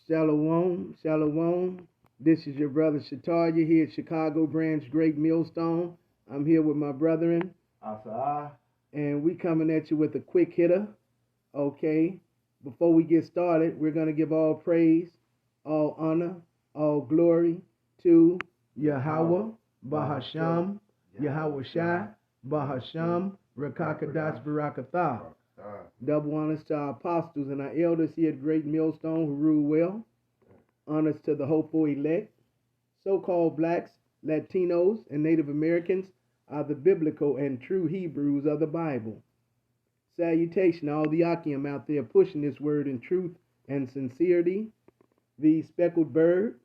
Shalom, shalom. This is your brother Shataria here at Chicago Branch Great Millstone. I'm here with my brethren, Asa. and we coming at you with a quick hitter. Okay. Before we get started, we're gonna give all praise, all honor, all glory to Yahweh, Bahasham, Yahweh Shai, Bahasham, Rakakadas Barakatah. Double honors to our apostles and our elders here at Great Millstone who rule well. Honors to the hopeful elect. So-called blacks, Latinos, and Native Americans are the biblical and true Hebrews of the Bible. Salutation to all the Akim out there pushing this word in truth and sincerity. The speckled bird,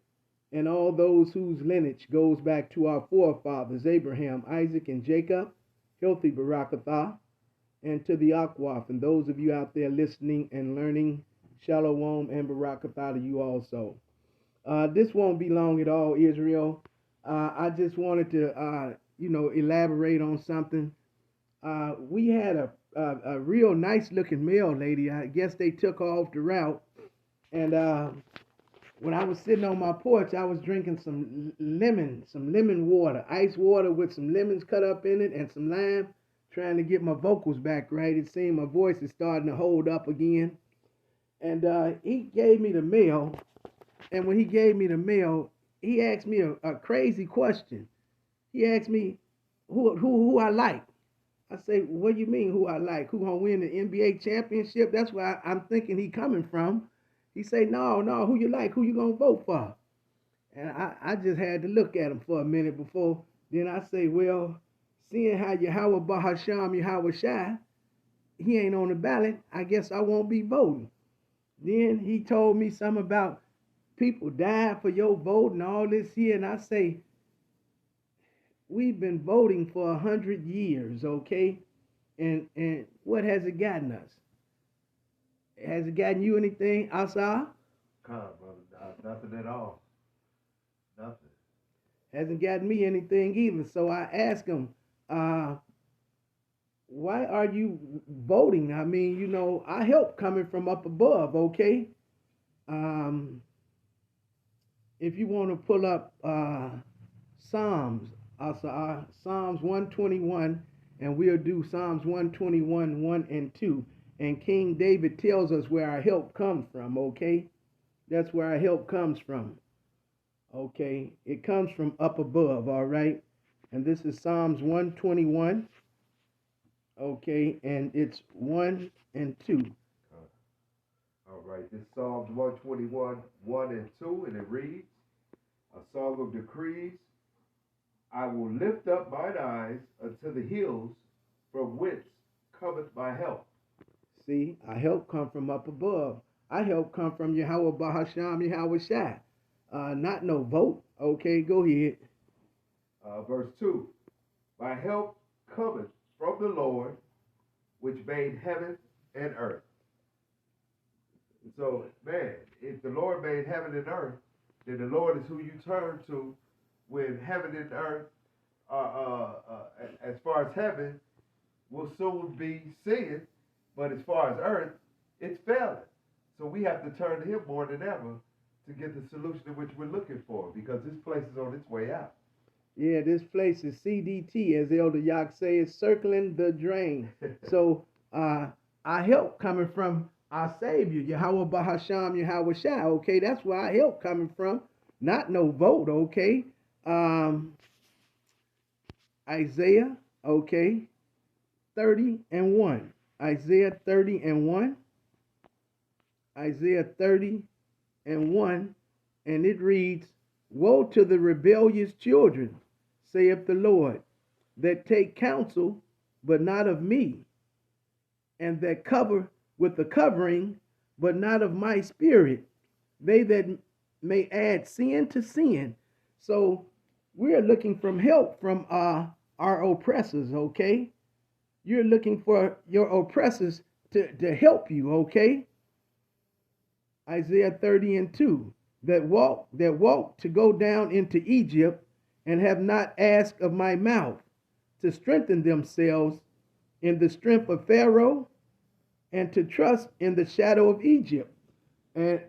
and all those whose lineage goes back to our forefathers, Abraham, Isaac, and Jacob. Healthy Barakatah. And to the Akwaf, and those of you out there listening and learning, Shalom and Barakatah to you also. This won't be long at all, Israel. I just wanted to, elaborate on something. We had a real nice looking male lady. I guess they took her off the route. And when I was sitting on my porch, I was drinking some lemon water, ice water with some lemons cut up in it and some lime, trying to get my vocals back right. It seemed my voice is starting to hold up again. And he gave me the mail. And when he gave me the mail, he asked me a crazy question. He asked me who I like. I say, what do you mean who I like? Who gonna win the NBA championship? That's where I'm thinking he coming from. He say, no, who you like? Who you gonna vote for? And I just had to look at him for a minute before. Then I say, well, seeing how Yahweh Bahasham Yahweh Shai, he ain't on the ballot, I guess I won't be voting. Then he told me something about people died for your vote and all this here, and I say, we've been voting for 100 years, okay? And what has it gotten us? Has it gotten you anything, Asa? Come, brother. Nothing at all. Nothing. Hasn't gotten me anything either. So I asked him, why are you voting? I mean, I help coming from up above, okay? If you want to pull up Psalms, Psalms 121, and we'll do Psalms 121, 1 and 2. And King David tells us where our help comes from, okay? That's where our help comes from, okay? It comes from up above, all right? And this is Psalms 121, okay? And it's 1 and 2. All right. This Psalms 121, 1 and 2, and it reads, a song of decrees. I will lift up mine eyes unto the hills, from whence cometh my help. See, our help come from up above. Our help come from Yahweh Bahasham Yahweh Shai. Not no vote. Okay, go ahead. Verse 2. My help cometh from the Lord, which made heaven and earth. So, man, if the Lord made heaven and earth, then the Lord is who you turn to when heaven and earth, as far as heaven, will soon be sin, but as far as earth, it's failing. So we have to turn to him more than ever to get the solution in which we're looking for, because this place is on its way out. Yeah, this place is CDT, as Elder Yak says, circling the drain. So our help coming from our Savior, Yahweh Bahasham Yahweh Shai, okay? That's where our help coming from. Not no vote, okay? Isaiah, okay, 30 and 1. Isaiah 30 and 1. Isaiah 30 and 1. And it reads, woe to the rebellious children, saith the Lord, that take counsel, but not of me, and that cover with the covering, but not of my spirit, they that may add sin to sin. So we're looking for help from our oppressors, okay? You're looking for your oppressors to help you, okay? Isaiah 30 and 2. That walk to go down into Egypt, and have not asked of my mouth, to strengthen themselves in the strength of Pharaoh, and to trust in the shadow of Egypt. And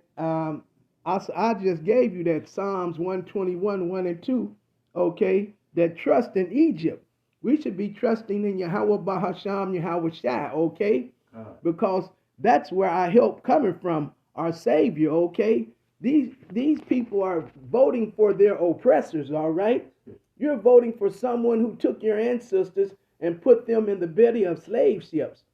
I just gave you that Psalms 121, 1 and 2, okay, that trust in Egypt. We should be trusting in Yahweh Bahasham, Yahweh Shai, okay? Because that's where our help coming from, our Savior, okay? These people are voting for their oppressors, all right? You're voting for someone who took your ancestors and put them in the belly of slave ships,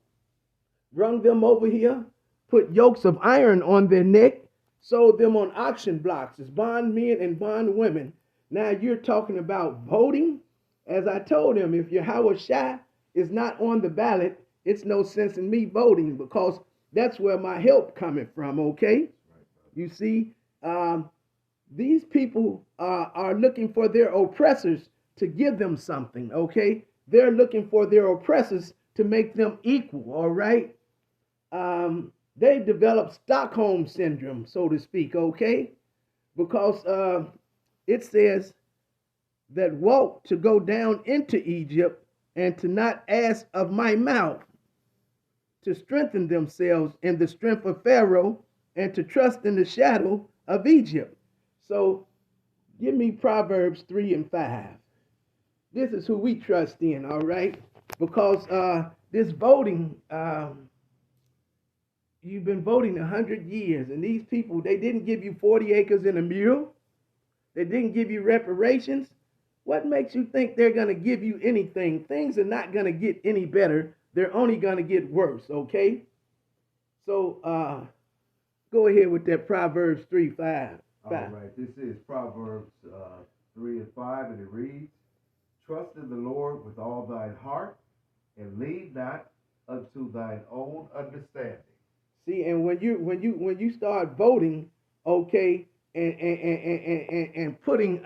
brung them over here, put yokes of iron on their neck, sold them on auction blocks as bondmen and bondwomen. Now you're talking about voting? As I told him, if Yahweh Shai is not on the ballot, it's no sense in me voting because that's where my help coming from, okay? You see, these people are looking for their oppressors to give them something, okay? They're looking for their oppressors to make them equal, all right? They've developed Stockholm syndrome, so to speak, okay? Because it says that walk to go down into Egypt and to not ask of my mouth, to strengthen themselves in the strength of Pharaoh and to trust in the shadow of Egypt. So give me Proverbs 3 and 5. This is who we trust in, all right? Because this voting, you've been voting 100 years, and these people, they didn't give you 40 acres in a mule. They didn't give you reparations. What makes you think they're going to give you anything? Things are not going to get any better. They're only going to get worse, okay? So go ahead with that Proverbs 3, 5. All right, this is Proverbs 3 and 5, and it reads, trust in the Lord with all thine heart, and lean not unto thine own understanding. See, and when you start voting, okay, and putting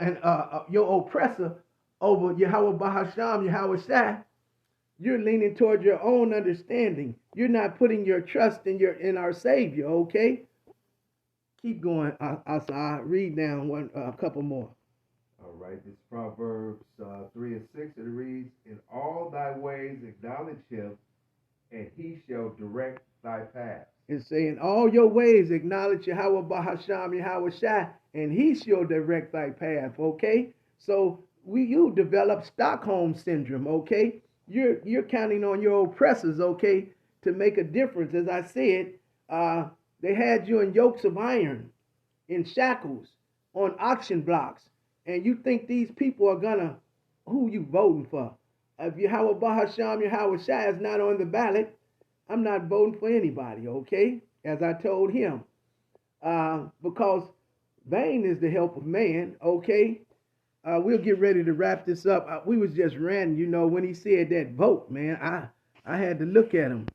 your oppressor over Yahweh Bahasham, Yahweh Shai, you're leaning toward your own understanding. You're not putting your trust in our Savior, okay? Keep going. I'll read down a couple more. All right, this is Proverbs 3 and 6, and it reads, in all thy ways acknowledge him, and he shall direct thy path. It's saying, all your ways acknowledge Yahweh Bahasham, Yahweh Shai, and he shall direct thy path, okay? So you develop Stockholm syndrome, okay? You're counting on your oppressors, okay, to make a difference. As I said, they had you in yokes of iron, in shackles, on auction blocks, and you think these people are gonna, who you voting for? If Yahweh Bahasham, Yahweh Shai is not on the ballot, I'm not voting for anybody, okay? As I told him. Because vain is the help of man, okay? We'll get ready to wrap this up. We was just ranting, you know, when he said that vote, man. I had to look at him.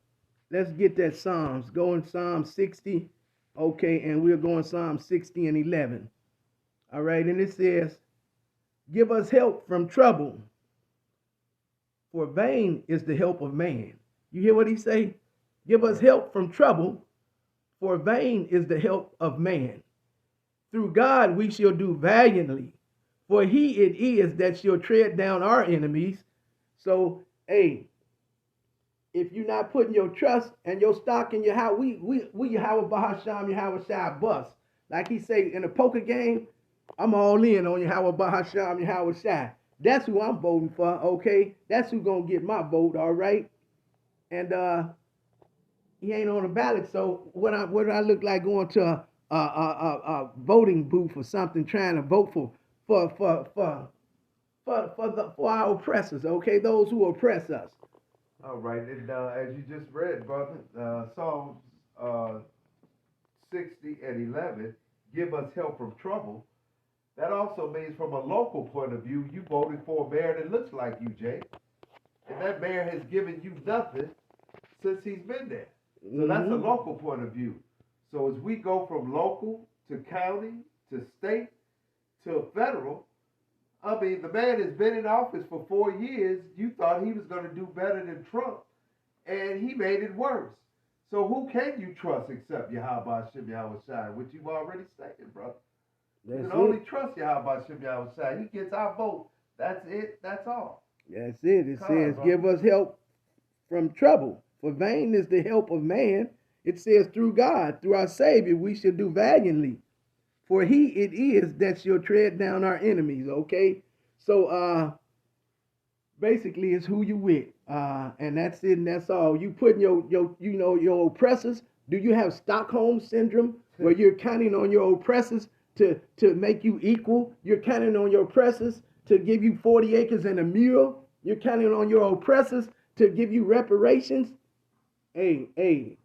Let's get that Psalms. Go in Psalm 60, okay, and we'll go in Psalm 60 and 11. All right, and it says, give us help from trouble, for vain is the help of man. You hear what he say? Give us help from trouble, for vain is the help of man. Through God we shall do valiantly, for he it is that shall tread down our enemies. So, hey, if you're not putting your trust and your stock in Yahweh, we Yahweh Bahasham, Yahweh Shai bust. Like he say in a poker game, I'm all in on Yahweh Bahasham, Yahweh Shai. That's who I'm voting for, okay? That's who gonna get my vote, all right? And he ain't on the ballot, so what do I look like going to a voting booth or something, trying to vote for our oppressors, okay? Those who oppress us. All right, and as you just read, brother, Psalms 60 and 11, give us help from trouble. That also means from a local point of view, you voted for a mayor that looks like you, Jay. And that mayor has given you nothing since he's been there. So that's a local point of view. So as we go from local to county to state to federal, I mean, the man has been in office for 4 years. You thought he was going to do better than Trump, and he made it worse. So who can you trust except Yahweh Hashem Yahweh Shai, which you've already stated, brother? You can only trust Yahweh Hashem Yahweh Shai. He gets our vote. That's it. That's all. That's it. It says, give us help from trouble. For vain is the help of man. It says, through God, through our Savior, we shall do valiantly. For he it is that shall tread down our enemies. Okay, so basically it's who you with, and that's it, and that's all. You putting your oppressors. Do you have Stockholm syndrome where you're counting on your oppressors to make you equal? You're counting on your oppressors to give you 40 acres and a mule. You're counting on your oppressors to give you reparations. Hey,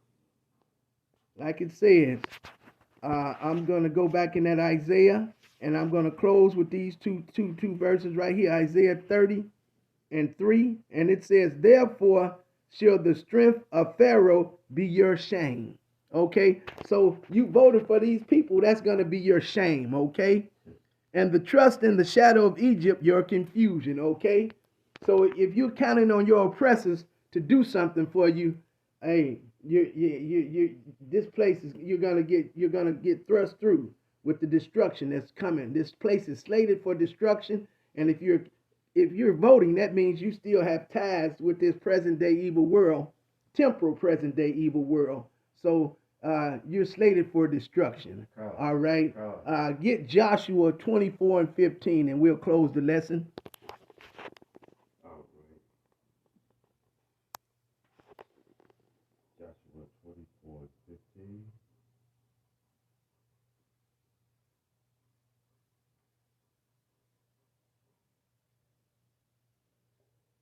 like it says, I'm gonna go back in that Isaiah, and I'm gonna close with these two verses right here, Isaiah 30:3, and it says, "Therefore shall the strength of Pharaoh be your shame." Okay, so you voted for these people, that's gonna be your shame. Okay, and the trust in the shadow of Egypt, your confusion. Okay, so if you're counting on your oppressors to do something for you, hey, this place is you're gonna get thrust through with the destruction that's coming. This place is slated for destruction, and if you're voting, that means you still have ties with this present day evil world, temporal present day evil world. So you're slated for destruction. All right. Get Joshua 24:15, and we'll close the lesson. Joshua 24:15.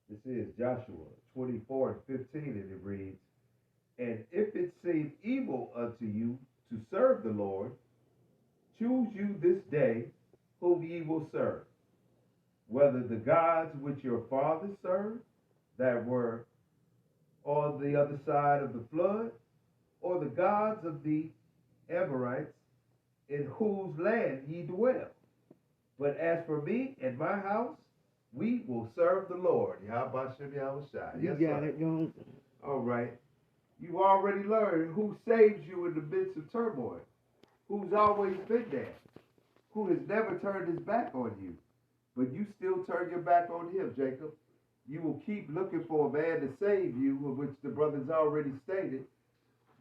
This is Joshua 24:15, and it reads, "And if it seem evil unto you to serve the Lord, choose you this day whom ye will serve, whether the gods which your fathers served, that were on the other side of the flood, or the gods of the Amorites, in whose land ye dwell. But as for me and my house, we will serve the Lord." Yahweh Shai. You got it, going. All right. You already learned who saves you in the midst of turmoil, who's always been there, who has never turned his back on you. But you still turn your back on him, Jacob. You will keep looking for a man to save you, which the brothers already stated,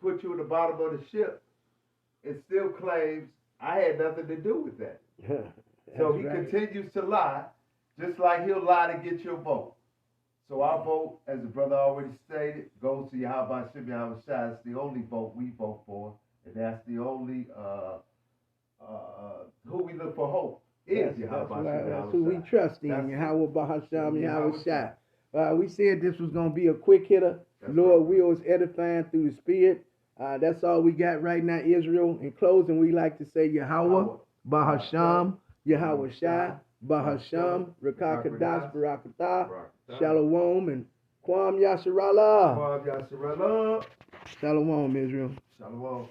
put you in the bottom of the ship, and still claims, "I had nothing to do with that." So he continues to lie, just like he'll lie to get your vote. So our vote, as the brother already stated, goes to Yahweh Shem Yahweh Shai. It's the only vote we vote for, and that's the only who we look for hope is Yahweh Shem Yahweh Shai. That's who we trust in, Yahweh Bahasham Yahweh Shai. We said this was going to be a quick hitter. Lord wills edifying through the Spirit. That's all we got right now, Israel. In closing, we like to say Yahweh Bahasham Yahweh Shai Bahasham Rakakadas Barakatah Shalom and Kwam Yasharallah. Kwam Yasharallah. Shalom, Israel. Shalom.